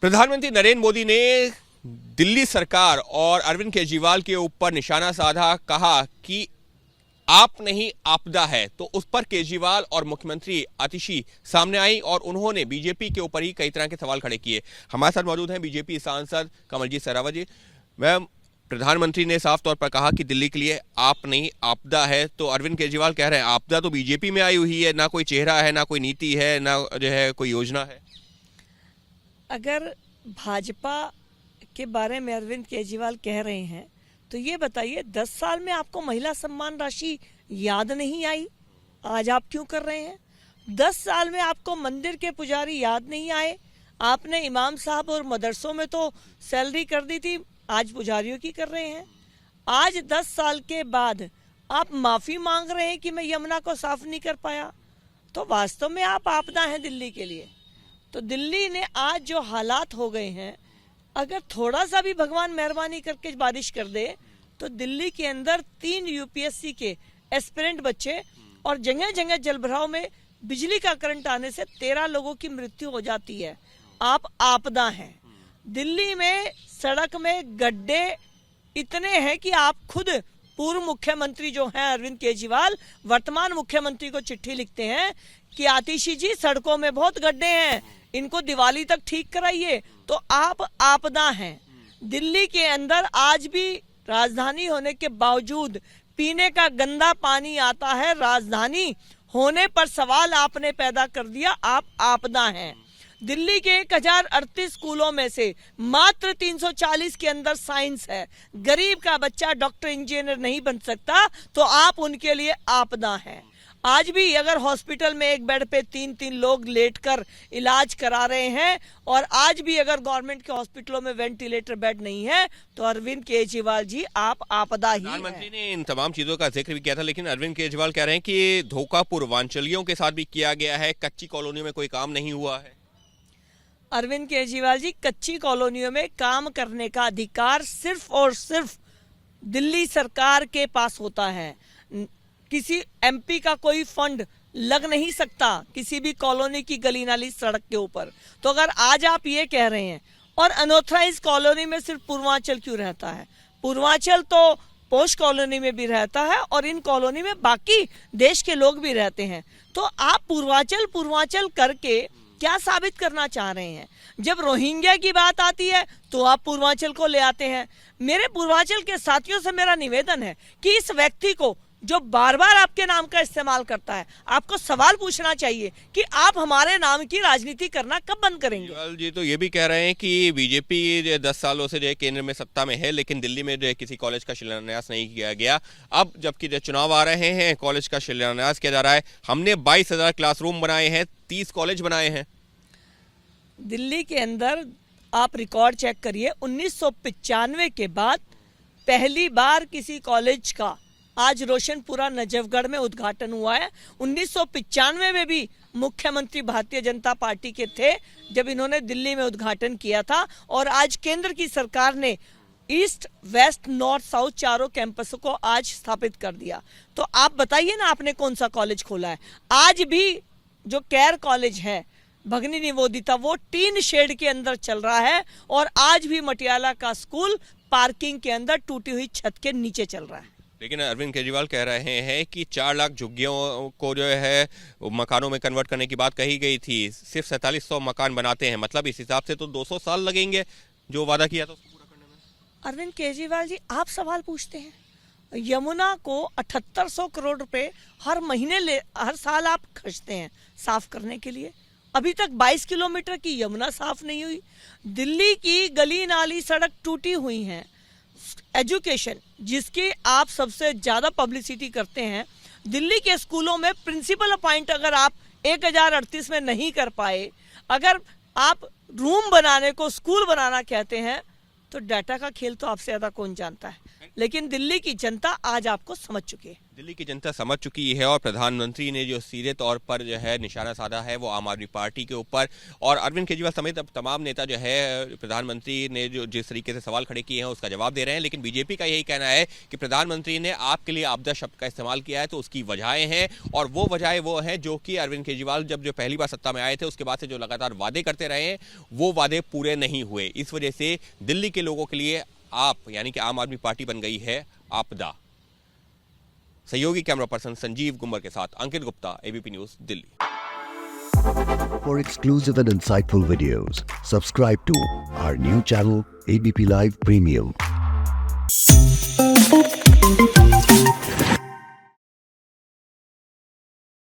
प्रधानमंत्री नरेंद्र मोदी ने दिल्ली सरकार और अरविंद केजरीवाल के ऊपर निशाना साधा, कहा कि आप नहीं आपदा है। तो उस पर केजरीवाल और मुख्यमंत्री आतिशी सामने आई और उन्होंने बीजेपी के ऊपर ही कई तरह के सवाल खड़े किए। हमारे साथ मौजूद हैं बीजेपी सांसद कमलजीत सहरावत जी। मैम, प्रधानमंत्री ने साफ तौर पर कहा कि दिल्ली के लिए आप नहीं आपदा है, तो अरविंद केजरीवाल कह रहे हैं आपदा तो बीजेपी में आई हुई है, ना कोई चेहरा है, ना कोई नीति है, ना जो है कोई योजना है। अगर भाजपा के बारे में अरविंद केजरीवाल कह रहे हैं तो ये बताइए 10 साल में आपको महिला सम्मान राशि याद नहीं आई? आज आप क्यों कर रहे हैं? 10 साल में आपको मंदिर के पुजारी याद नहीं आए? आपने इमाम साहब और मदरसों में तो सैलरी कर दी थी, आज पुजारियों की कर रहे हैं। आज 10 साल के बाद आप माफी मांग रहे हैं कि मैं यमुना को साफ नहीं कर पाया, तो वास्तव में आप आपदा हैं दिल्ली के लिए। तो दिल्ली ने आज जो हालात हो गए हैं, अगर थोड़ा सा भी भगवान मेहरबानी करके बारिश कर दे तो दिल्ली के अंदर 3 यूपीएससी के एस्पिरेंट बच्चे और जगह जगह जलभराव में बिजली का करंट आने से 13 लोगों की मृत्यु हो जाती है। आप आपदा हैं। दिल्ली में सड़क में गड्ढे इतने हैं कि आप खुद पूर्व मुख्यमंत्री जो हैं अरविंद केजरीवाल वर्तमान मुख्यमंत्री को चिट्ठी लिखते हैं कि आतिशी जी सड़कों में बहुत गड्ढे हैं, इनको दिवाली तक ठीक कराइए। तो आप आपदा हैं। दिल्ली के अंदर आज भी राजधानी होने के बावजूद पीने का गंदा पानी आता है। राजधानी होने पर सवाल आपने पैदा कर दिया, आप आपदा हैं। दिल्ली के 1038 स्कूलों में से मात्र 340 के अंदर साइंस है। गरीब का बच्चा डॉक्टर इंजीनियर नहीं बन सकता, तो आप उनके लिए आपदा हैं। आज भी अगर हॉस्पिटल में एक बेड पे 3-3 लोग लेटकर इलाज करा रहे हैं और आज भी अगर गवर्नमेंट के हॉस्पिटलों में वेंटिलेटर बेड नहीं है, तो अरविंद केजरीवाल जी आप आपदा ही हैं। प्रधानमंत्री ने इन तमाम चीजों का जिक्र भी किया था, लेकिन अरविंद केजरीवाल कह रहे हैं कि धोखा पूर्वांचलियों के साथ भी किया गया है, कच्ची कॉलोनियों में कोई काम नहीं हुआ है। अरविंद केजरीवाल जी, कच्ची कॉलोनियों में काम करने का अधिकार सिर्फ और सिर्फ दिल्ली सरकार के पास होता है। किसी एमपी का कोई फंड लग नहीं सकता किसी भी कॉलोनी की गली नाली सड़क के ऊपर। तो अगर आज आप ये कह रहे हैं, और अनऑथराइज कॉलोनी में सिर्फ पूर्वांचल क्यों रहता है? पूर्वांचल तो पोश कॉलोनी में भी रहता है और इन कॉलोनी में बाकी देश के लोग भी रहते हैं। तो आप पूर्वांचल करके क्या साबित करना चाह रहे हैं? जब रोहिंग्या की बात आती है तो आप पूर्वांचल को ले आते हैं। मेरे पूर्वांचल के साथियों से मेरा निवेदन है कि इस व्यक्ति को जो बार बार आपके नाम का इस्तेमाल करता है, आपको सवाल पूछना चाहिए कि आप हमारे नाम की राजनीति करना कब बंद करेंगे? जी, तो ये भी कह रहे हैं कि बीजेपी 10 सालों से जो है केंद्र में सत्ता में है, लेकिन दिल्ली में जो है किसी कॉलेज का शिलान्यास नहीं किया गया। अब जबकि जो चुनाव आ रहे हैं, कॉलेज का शिलान्यास किया जा रहा है। हमने 22,000 क्लासरूम बनाए हैं, 30 कॉलेज बनाए हैं। दिल्ली के अंदर आप रिकॉर्ड चेक करिए, 1995 के बाद पहली बार किसी कॉलेज का आज रोशनपुरा नजफगढ़ में उद्घाटन हुआ है। 1995 में भी मुख्यमंत्री भारतीय जनता पार्टी के थे जब इन्होंने दिल्ली में उद्घाटन किया था, और आज केंद्र की सरकार ने ईस्ट वेस्ट नॉर्थ साउथ चारों कैंपसों को आज स्थापित कर दिया। तो आप बताइए ना, आपने कौन सा कॉलेज खोला है? आज भी जो केयर कॉलेज है भगनी निवोदिता, वो टीन शेड के अंदर चल रहा है, और आज भी मटियाला का स्कूल पार्किंग के अंदर टूटी हुई छत के नीचे चल रहा है। लेकिन अरविंद केजरीवाल कह रहे हैं कि 4 लाख झुग्गियों को जो है मकानों में कन्वर्ट करने की बात कही गई थी, सिर्फ 4700 मकान बनाते हैं। मतलब इस हिसाब से तो 200 साल लगेंगे जो वादा किया था उसको पूरा करने में। अरविंद केजरीवाल जी, आप सवाल पूछते हैं। यमुना को 7800 करोड़ रुपए हर साल आप खर्चते हैं साफ करने के लिए। अभी तक 22 किलोमीटर की यमुना साफ नहीं हुई। दिल्ली की गली नाली सड़क टूटी हुई हैं। एजुकेशन, जिसकी आप सबसे ज्यादा पब्लिसिटी करते हैं, दिल्ली के स्कूलों में प्रिंसिपल अपॉइंट अगर आप 1038 में नहीं कर पाए, अगर आप रूम बनाने को स्कूल बनाना कहते हैं, तो डाटा का खेल तो आपसे ज्यादा कौन जानता है। लेकिन दिल्ली की जनता आज आपको समझ चुकी है। दिल्ली की जनता समझ चुकी है और प्रधानमंत्री ने जो सीधे तौर पर जो है निशाना साधा है वो आम आदमी पार्टी के ऊपर, और अरविंद केजरीवाल समेत अब तमाम नेता जो है प्रधानमंत्री ने जो जिस तरीके से सवाल खड़े किए हैं उसका जवाब दे रहे हैं। लेकिन बीजेपी का यही कहना है कि प्रधानमंत्री ने आपके लिए आपदा शब्द का इस्तेमाल किया है तो उसकी वजहें हैं, और वो वजहें वो हैं जो कि अरविंद केजरीवाल जब जो पहली बार सत्ता में आए थे उसके बाद से जो लगातार वादे करते रहे हैं वो वादे पूरे नहीं हुए। इस वजह से दिल्ली के लोगों के लिए आप यानी कि आम आदमी पार्टी बन गई है आपदा। सहयोगी कैमरा पर्सन संजीव गुम्बर के साथ Ankit Gupta, ABP news, Delhi. For exclusive and insightful videos, subscribe to our new channel ABP Live Premium.